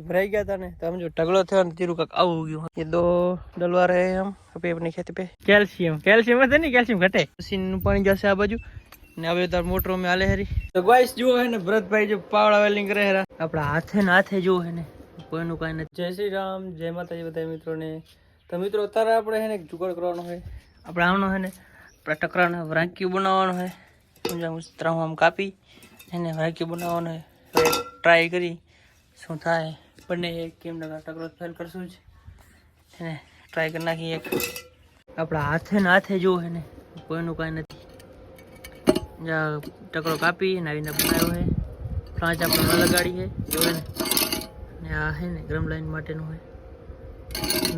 भराई गया था ने तो हम जो टगलो थे तीरू का आऊ गयो ये दो डलवा रहे हैं हम अभी अपनी खेती पे। कैल्शियम है नहीं, कैल्शियम घटे मशीन पानी जैसे आ बाजू ने अब इधर मोटरों में आले हरी। तो गाइस जो है ने भरत भाई जो पावड़ा वेल्डिंग करे है अपना हाथे जो है ने कोईनु काई नहीं। जय श्री राम, जय माताजी बताए मित्रों ने। तो मित्रों अत्यारे આપણે है ने जुगाड़ करવાનો है આપણે આવનો है ने આપણે ટકરાને વાંક્યું બનાવવાનો है સમજા ઉતરા આમ કાપી એને વાંક્યું બનાવવાનો है। તો ટ્રાય કરી શું થાય બને કેમ ના ટકરો ફેલ કરશું જ એને ટ્રાય કરી નાખી। એક આપણા હાથે જો है ने કોઈનું કાઈ નથી જા ટકરો કાપી ને આવીને બનાવ્યો है। પાંચ આપણે લગાડી है જો है ને આ है ने ગરમ લાઈન માટેનું है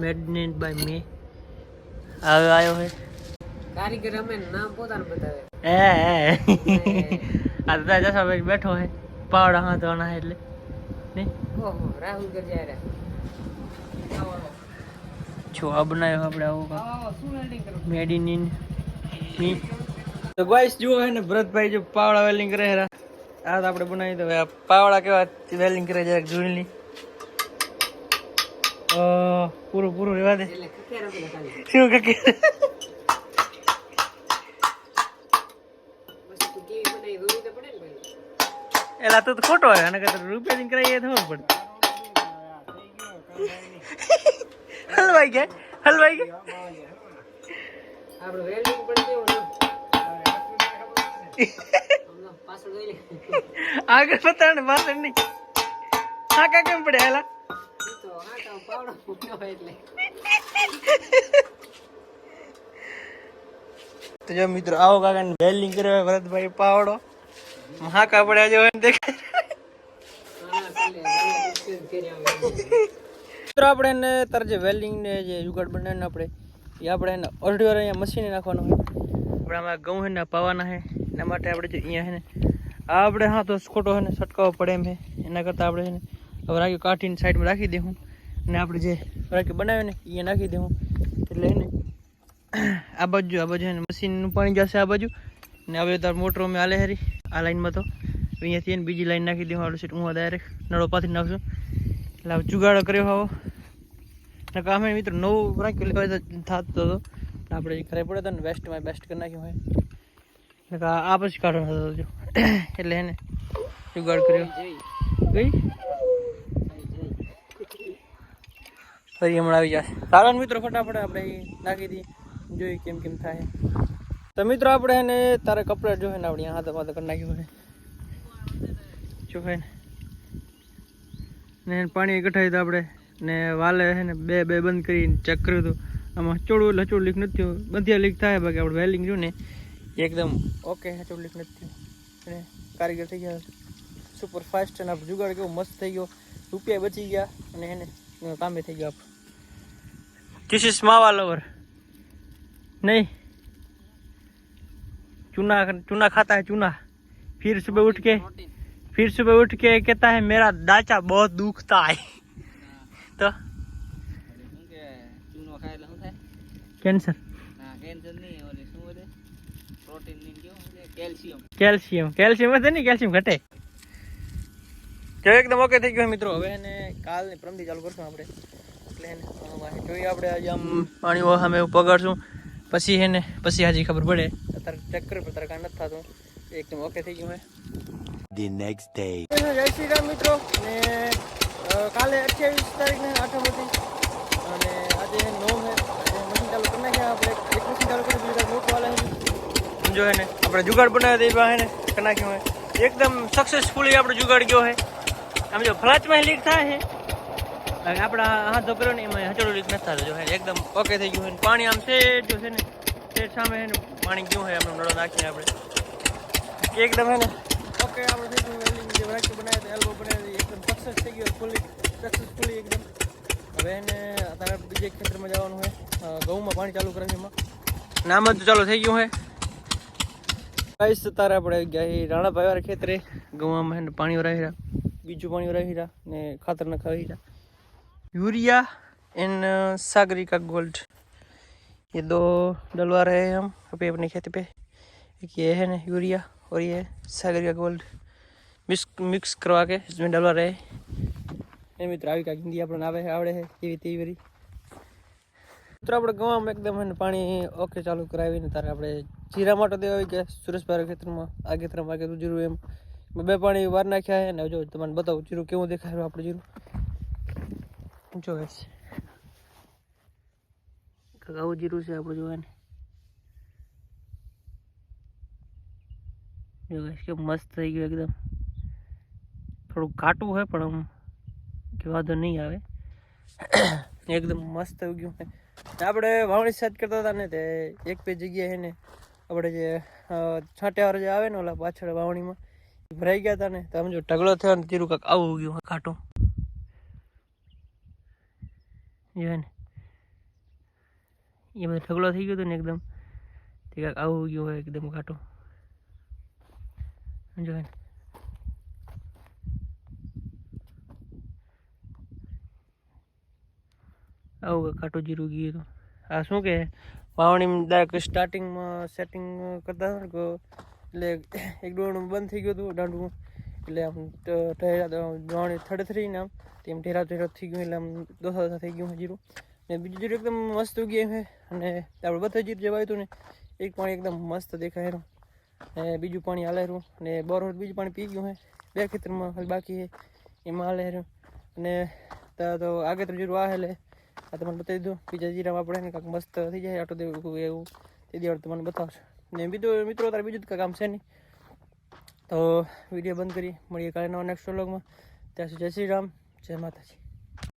मेड इन बाय मी आयो है कारीगर हमें नाम પોતાનું બતાવે આ તો જસા ભાઈ બેઠો है પાવડા હાથ વાના है એટલે નહીં। ઓહો રાહુલ ગજારા જો આ બનાવ્યો આપણે આવો શું વેલ્ડિંગ કરો મેડ ઇન मी। तो गाइस जो है ने भरत भाई जो पावड़ा वेल्डिंग करे है आ तो આપણે બનાવી દો આ પાવડા કેવા વેલ્ડિંગ કરે જરા જોઈ લી। પૂરું રેવા દે શું કે એલા તો ખોટો હોય અને કદાચ રૂપિયા કરાવીએ તો ખબર પડે। હલવાઈ ગયા આપણે વેલ્ડિંગ પણ કેવું પાછળ જોઈ લે આગળ પતા ને પાછળ નહીં હા કા કેમ પડે એલા तो जो मित्र आओ काका ने वेल्डिंग करे भरत भाई पावड़ो महा का पड़े जो देख मित्र આપણે ને તાર જે વેલ્ડિંગ ને જે જુગાડ બનાવીને આપણે એ આપણે ને ઓર્ડર અહીંયા મશીને નાખવાનો હોય। આપણે આમાં ઘઉં હે ને પાવાના હે એના માટે આપણે જો અહીંયા હે ને આ આપણે હા તો ખોટો હે ને છટકાવો પડે એમ હે એના કરતાં આપણે હે ને હવે રાખ્યું કાઢીને સાઈડમાં રાખી દેવું ને આપણે જે રાખ્યું બનાવ્યું ને એ નાખી દેવું એટલે હે ને આ બાજુ હે ને મશીનનું પાણી જશે આ બાજુ ને હવે તાર મોટરો મેં આલે હરી આ લાઈનમાં તો અહીંયાથી ને બીજી લાઈન નાખી દેવું આપણે સીટ હું ડાયરેક્ટ નળો પાથી નાખશું એટલે જુગાડો કર્યો આવો ને કામે મિત્રો નવું રાખ્યું લેવા થતો હતો આપણે ઘરે પડે તો ને બેસ્ટમાં બેસ્ટ કરી નાખ્યું હોય ને આ પછી કાઢવાનો હતો જો એટલે હે ને જુગાડ કર્યો ગઈ ફરી હમણાં આવી જશે। ચાલો મિત્રો ફટાફટ આપણે નાખી દઈએ જોઈએ કેમ થાય। તો મિત્રો આપણે એને તારે કપડા જો ને આપણે હાથ માથે કરી નાખ્યું હોય જો હે ને પાણી એકઠાઈ તો આપણે ને વાલે હે ને બે બંધ કરીને ચેક કર્યું હતું આમાં હચોડું એટલે હચોડું લીક નથી થયું બધી લીક થાય બાકી આપણે વેલ્ડિંગ રહ્યું ને એકદમ ઓકે હચોડું લીક નથી થયું અને કારીગર થઈ ગયા સુપર ફાસ્ટ અને આપણે જુગાડ કેવો મસ્ત થઈ ગયો રૂપિયા બચી ગયા અને એને કામે થઈ गया। किस इज मावा लवर नहीं चूना खाता है चूना फिर सुबह उठ के कहता है मेरा दाचा बहुत दुखता है तो कैंसर कैल्शियम नहीं कैल्शियम घटे जो एकदम ओके થઈ ગયો મિત્રો। હવે એને કાલ ને પ્રમદી ચાલુ કરશું આપણે એટલે એને જોઈએ આપણે આજે આમ પાણી સામે પગાડશું પછી હે ને પછી હાજી ખબર પડે અત્યારે ચેક કરી પણ તારે કાંઈ નથી થતું એકદમ ઓકે થઈ ગયું હે। ધી નેક્સ્ટ ડે જય શ્રી રામ મિત્રો ને કાલે 28 તારીખને આઠમ હતી અને આજે 9 હે મશીન ચાલુ કરી નાખ્યા આપણે એક મશીન ચાલુ કરી દીધું મોટો વાલા સમજો હે ને આપણે જુગાડ બનાવ્યા દેવા હે ને કરી નાખ્યું હે एकदम सक्सेसफुली આપણે જુગાડ ગયો હે। આમ જો ફ્લાચમાં લીક થાય છે આપણા હાથ ધોકરો ને એમાં હચોડું લીક નથી થતું જો હે એકદમ ઓકે થઈ ગયું છે। પાણી આમ સેટ જો છે ને સેટ સામે છે ને પાણી ગયું છે આપણે નળો નાખીને આપણે એકદમ હે ને ઓકે આપણે થઈ ગયું વેલ્ડિંગ જે વાંકી બનાવ્યા હતા એલ્બો બનાવ્યા એકદમ સક્સેસ થઈ ગયો સક્સેસફુલી એકદમ। હવે એને અત્યારે બીજે ખેતરમાં જવાનું છે ઘઉંમાં પાણી ચાલુ કરે છે એમાં નામ જ ચાલુ થઈ ગયું છે। તારે આપણે ગયા રાણા ભાઈ વાળા ખેતરે ગવામાં પાણી રહ્યા बीजू पानी रही ने खातर न खाई यूरिया एंड सागरी का गोल्ड ये दो डलवा रहे हैं हम अभी अपनी खेती पे। एक ये है ना यूरिया और ये सागरी का गोल्ड मिक्स करवा के इसमें डलवा रहे એ મિત્રો આવી કાંઈક હિન્દી આપણને આવડે છે એવી તેવી વરી. મિત્રો આપણે ગવામાં એકદમ એને પાણી ઓકે ચાલુ કરાવીને તારે આપણે જીરા માટે દેવા કે સુરેશભાઈ ખેતરમાં આ ખેતરમાં આગળ જીરું એમ બે પાણી વાર નાખ્યા છે ને જો તમને બતાવું જીરું કેવું દેખાય આપણે જીરું જો આવું જીરું છે આપણે જોવા ને જો કે મસ્ત થઈ ગયું એકદમ થોડું ઘાટું હોય પણ આમ કે વાંધો નહીં આવે એકદમ મસ્ત થઈ ગયું છે. આપણે વાવણી સેટ કરતા હતા ને તે એક બે જગ્યાએ છે ને આપણે જે છાંટ્યાવાર જે આવે ને ઓલા પાછળ વાવણીમાં ભરાઈ ગયા હતા ને તો આમ જો ઢગલો થયો ને જીરું કાંક આવું ગયું ઘાટું જો ને એ બધું ઢગલો થઈ ગયો હતો ને એકદમ તે કાંક આવું ગયું હોય એકદમ ઘાટું જો ને આવું ઘાટું જીરું ગયું હતું. આ શું કે વાવણીમાં ડાયરેક્ટ સ્ટાર્ટિંગમાં સેટિંગ કરતા હતા ને એટલે એક ડોળનું બંધ થઈ ગયું હતું દાંડવું એટલે આમ વાવણી થડથડી ને આમ તેમ ઢેરા થઈ ગયું એટલે આમ દોસા થઈ ગયું જીરું ને બીજું જીરું એકદમ મસ્ત ઉગ્યું છે અને આપણે બધા જીરું જે વાવ્યું હતું ને એક પાણી એકદમ મસ્ત દેખાય રહ્યું ને બીજું પાણી હાલે રહ્યું ને બોર બીજું પાણી પી ગયું છે બે ખેતરમાં બાકી છે એમાં હાલે રહ્યું અને તો આગળ જીરું આ એટલે આ તમને બતાવી દઉં બીજા જીરામાં આપણે કાંઈક મસ્ત થઈ જાય આટો દેવું એવું તે દિવસ તમને બતાવશે ને બીજું મિત્રો તારે બીજું કાંઈ કામ છે નહીં તો વિડીયો બંધ કરી મળીએ કાલે નવા નેક્સ્ટ વ્લોગમાં. ત્યાં સુધી જય શ્રી રામ, જય માતાજી.